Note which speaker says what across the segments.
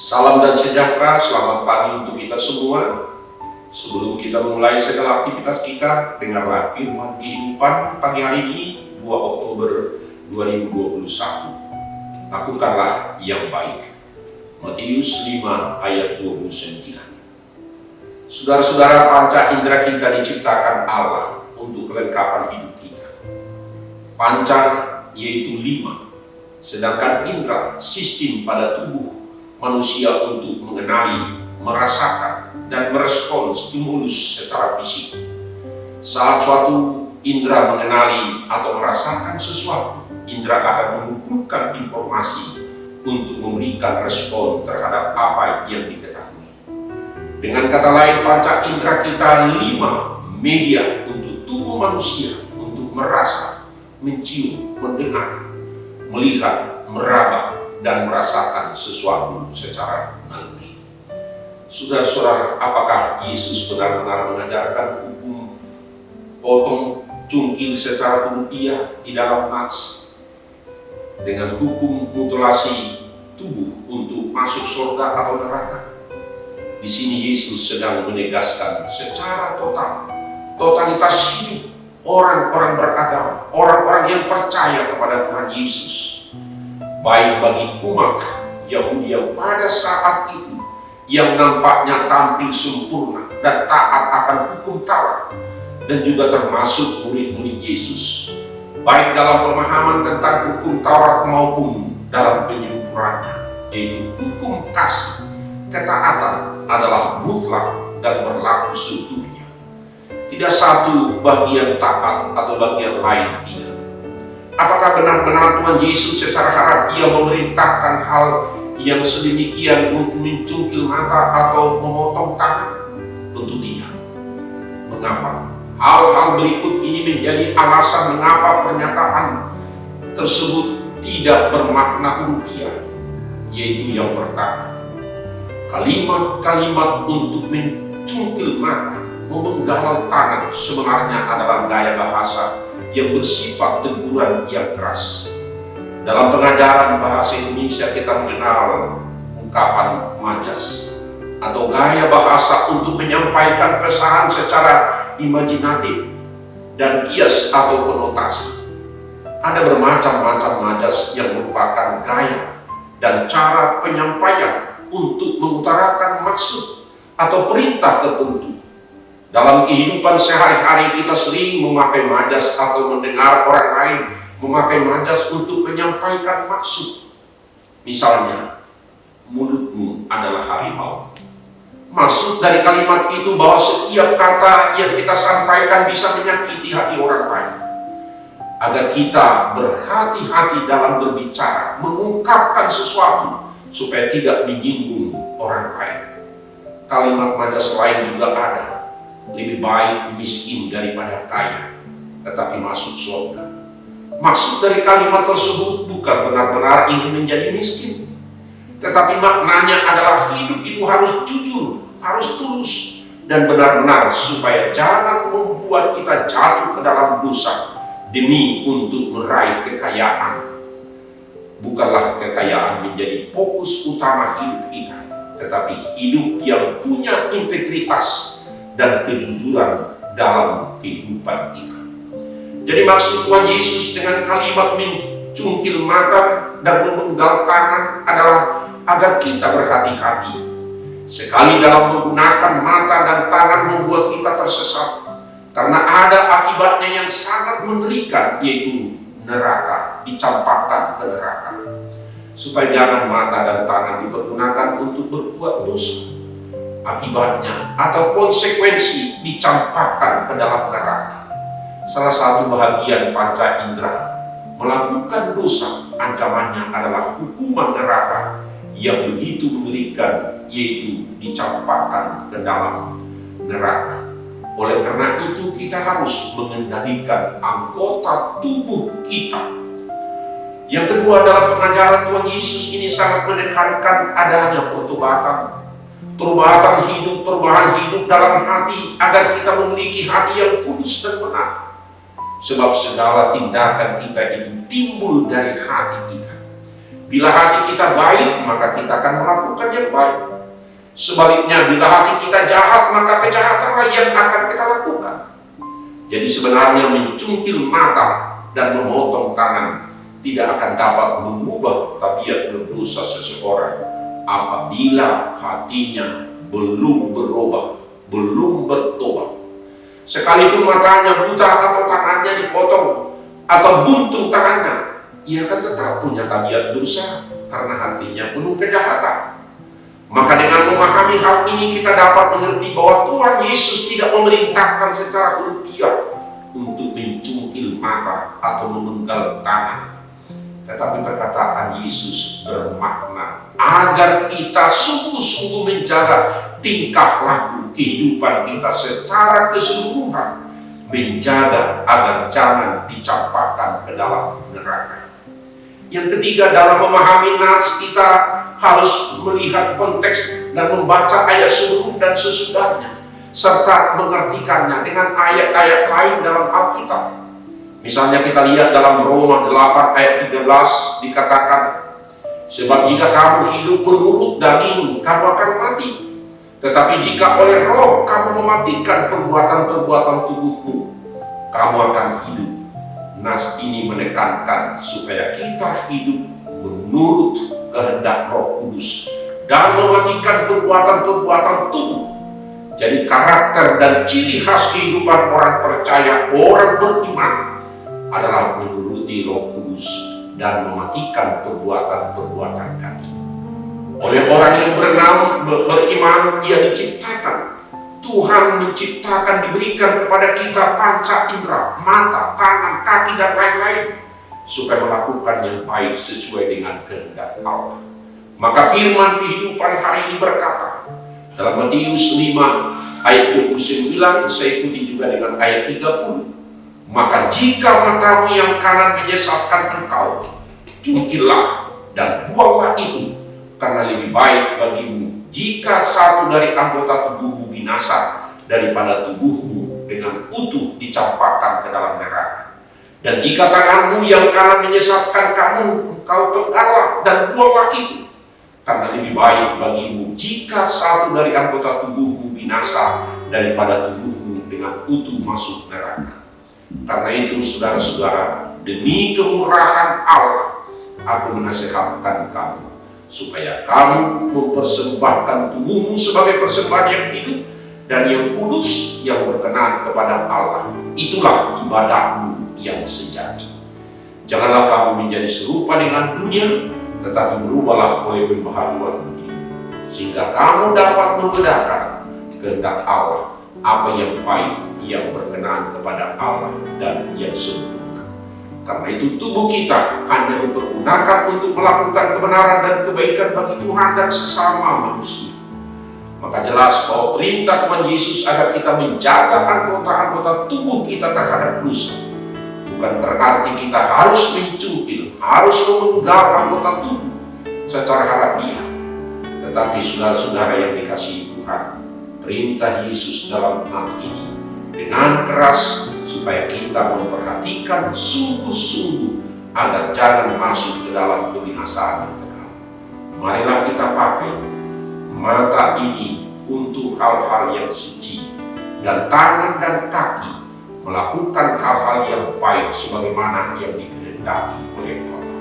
Speaker 1: Salam dan sejahtera, selamat pagi untuk kita semua. Sebelum kita mulai segala aktivitas kita, dengarlah firman kehidupan pagi hari ini, 2 Oktober 2021. Lakukanlah yang baik. Matius 5 ayat 29. Saudara-saudara, panca indera kita diciptakan Allah untuk kelengkapan hidup kita. Panca yaitu 5, sedangkan indera sistem pada tubuh manusia untuk mengenali, merasakan, dan merespon stimulus secara fisik. Saat suatu indera mengenali atau merasakan sesuatu, indera akan mengumpulkan informasi untuk memberikan respon terhadap apa yang diketahui. Dengan kata lain, panca indera kita 5 media untuk tubuh manusia untuk merasa, mencium, mendengar, melihat, meraba, dan merasakan sesuatu secara naluri. Saudara-saudara, apakah Yesus benar-benar mengajarkan hukum potong cungkil secara rupiah di dalam Nats dengan hukum mutilasi tubuh untuk masuk surga atau neraka? Di sini Yesus sedang menegaskan secara totalitas hidup orang-orang beragama, orang-orang yang percaya kepada Tuhan Yesus, baik bagi umat Yahudi yang pada saat itu yang nampaknya tampil sempurna dan taat akan hukum Taurat, dan juga termasuk murid-murid Yesus, baik dalam pemahaman tentang hukum Taurat maupun dalam penyempurnanya, yaitu hukum kasih. Ketaatan adalah mutlak dan berlaku seutuhnya. Tidak satu bagian taat atau bagian lain tidak. Apakah benar-benar Tuhan Yesus secara harafiah memerintahkan hal yang sedemikian untuk mencungkil mata atau memotong tangan? Tentu tidak. Mengapa? Hal-hal berikut ini menjadi alasan mengapa pernyataan tersebut tidak bermakna hurufiah, yaitu yang pertama, kalimat-kalimat untuk mencungkil mata, memenggal tangan sebenarnya adalah gaya bahasa yang bersifat teguran yang keras. Dalam pengajaran bahasa Indonesia kita mengenal ungkapan majas atau gaya bahasa untuk menyampaikan pesan secara imajinatif dan kias atau konotasi. Ada bermacam-macam majas yang merupakan gaya dan cara penyampaian untuk mengutarakan maksud atau perintah tertentu. Dalam kehidupan sehari-hari kita sering memakai majas atau mendengar orang lain memakai majas untuk menyampaikan maksud. Misalnya, mulutmu adalah harimau. Maksud dari kalimat itu bahwa setiap kata yang kita sampaikan bisa menyakiti hati orang lain. Agar kita berhati-hati dalam berbicara, mengungkapkan sesuatu supaya tidak menyinggung orang lain. Kalimat majas lain juga ada. Lebih baik miskin daripada kaya, tetapi masuk surga. Maksud dari kalimat tersebut bukan benar-benar ingin menjadi miskin, tetapi maknanya adalah hidup itu harus jujur, harus tulus, dan benar-benar supaya jangan membuat kita jatuh ke dalam dosa demi untuk meraih kekayaan. Bukanlah kekayaan menjadi fokus utama hidup kita, tetapi hidup yang punya integritas dan kejujuran dalam kehidupan kita. Jadi maksud Tuhan Yesus dengan kalimat mencungkil mata dan memenggal tangan adalah agar kita berhati-hati. Sekali dalam menggunakan mata dan tangan membuat kita tersesat, karena ada akibatnya yang sangat mengerikan, yaitu neraka, dicampakkan ke neraka. Supaya jangan mata dan tangan dipergunakan untuk berbuat dosa, akibatnya atau konsekuensi dicampakkan ke dalam neraka. Salah satu bahagian panca indera melakukan dosa, ancamannya adalah hukuman neraka yang begitu mengerikan, yaitu dicampakkan ke dalam neraka. Oleh karena itu kita harus mengendalikan anggota tubuh kita. Yang kedua, dalam pengajaran Tuhan Yesus ini sangat menekankan adanya pertobatan hidup, perubahan hidup dalam hati, agar kita memiliki hati yang kudus dan benar. Sebab segala tindakan kita itu timbul dari hati kita. Bila hati kita baik, maka kita akan melakukan yang baik. Sebaliknya, bila hati kita jahat, maka kejahatanlah yang akan kita lakukan. Jadi sebenarnya mencungkil mata dan memotong tangan tidak akan dapat mengubah tabiat berdosa seseorang apabila hatinya belum berubah, belum bertobat. Sekalipun matanya buta atau tangannya dipotong atau buntung tangannya, ia akan tetap punya tabiat dosa karena hatinya penuh kejahatan. Maka dengan memahami hal ini kita dapat mengerti bahwa Tuhan Yesus tidak memerintahkan secara ultiah untuk mencungkil mata atau memenggal tangan. Tetapi perkataan Yesus bermakna agar kita sungguh-sungguh menjaga tingkah laku kehidupan kita secara keseluruhan, menjaga agar jangan dicampakkan ke dalam neraka. Yang ketiga, dalam memahami nats kita harus melihat konteks dan membaca ayat sebelum dan sesudahnya, serta mengartikannya dengan ayat-ayat lain dalam Alkitab. Misalnya kita lihat dalam Roma 8 ayat 13 dikatakan, sebab jika kamu hidup menurut daging, kamu akan mati. Tetapi jika oleh roh kamu mematikan perbuatan-perbuatan tubuhmu, kamu akan hidup. Nas ini menekankan supaya kita hidup menurut kehendak Roh Kudus dan mematikan perbuatan-perbuatan tubuh. Jadi karakter dan ciri khas kehidupan orang percaya, orang beriman adalah menuruti Roh Kudus dan mematikan perbuatan-perbuatan daging. Oleh orang yang beriman, dia diciptakan. Tuhan menciptakan, diberikan kepada kita panca indera, mata, tangan, kaki, dan lain-lain, supaya melakukan yang baik sesuai dengan kehendak Allah. Maka firman kehidupan hari ini berkata, dalam Matius 5 ayat 29, saya ikuti juga dengan ayat 30. Maka jika matamu yang kanan menyesatkan engkau, cungkillah dan buanglah itu, karena lebih baik bagimu jika satu dari anggota tubuhmu binasa daripada tubuhmu dengan utuh dicampakkan ke dalam neraka. Dan jika tanganmu yang kanan menyesatkan kamu, engkau penggallah dan buanglah itu, karena lebih baik bagimu jika satu dari anggota tubuhmu binasa daripada tubuhmu dengan utuh masuk neraka. Karena itu saudara-saudara, demi kemurahan Allah, aku menasihatkan kamu supaya kamu mempersembahkan tubuhmu sebagai persembahan yang hidup dan yang kudus, yang berkenan kepada Allah. Itulah ibadahmu yang sejati. Janganlah kamu menjadi serupa dengan dunia, tetapi berubahlah oleh pembaharuan budi, sehingga kamu dapat membedakan kehendak Allah, apa yang baik, yang berkenan kepada Allah, dan yang sempurna. Karena itu tubuh kita hanya dipergunakan untuk melakukan kebenaran dan kebaikan bagi Tuhan dan sesama manusia. Maka jelas bahwa perintah Tuhan Yesus agar kita menjaga anggota-anggota tubuh kita terhadap dosa bukan berarti kita harus mencungkil, harus memenggal anggota tubuh secara harfiah. Tetapi saudara-saudara yang dikasihi Tuhan, perintah Yesus dalam hal ini dengan keras supaya kita memperhatikan sungguh-sungguh agar jangan masuk ke dalam kebinasaan yang kekal. Marilah kita pakai mata ini untuk hal-hal yang suci, dan tangan dan kaki melakukan hal-hal yang baik sebagaimana yang dikehendaki oleh Allah.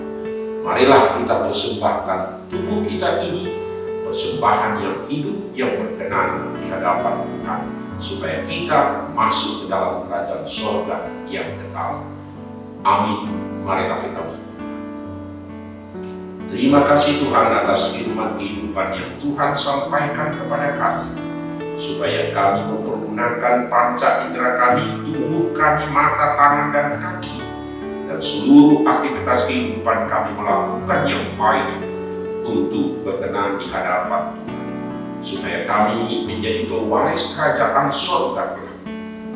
Speaker 1: Marilah kita persembahkan tubuh kita ini, persembahan yang hidup, yang berkenan di hadapan Tuhan, supaya kita masuk ke dalam kerajaan surga yang kekal. Amin. Marilah kita berdoa. Terima kasih Tuhan atas firman kehidupan yang Tuhan sampaikan kepada kami, supaya kami mempergunakan panca indera kami, tubuh kami, mata, tangan, dan kaki, dan seluruh aktivitas kehidupan kami melakukan yang baik untuk berkenan di hadapan Tuhan, supaya kami menjadi pewaris kerajaan surga,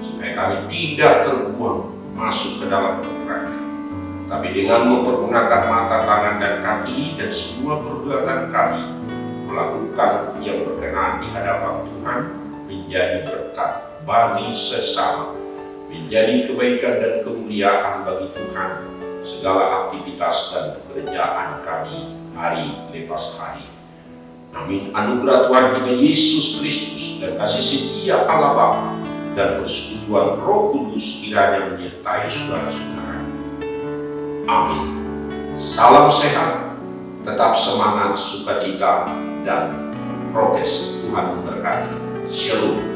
Speaker 1: supaya kami tidak terbuang masuk ke dalam neraka. Tapi dengan mempergunakan mata, tangan, dan kaki, dan semua perbuatan kami melakukan yang berkenan di hadapan Tuhan, menjadi berkat bagi sesama, menjadi kebaikan dan kemuliaan bagi Tuhan, segala aktivitas dan pekerjaan kami hari lepas hari. Amin. Anugerah Tuhan kita Yesus Kristus dan kasih setia Allah Bapa dan persekutuan Roh Kudus kiranya menyertai saudara-saudara. Amin. Salam sehat, tetap semangat, sukacita, dan prokes. Tuhan memberkati. Shalom.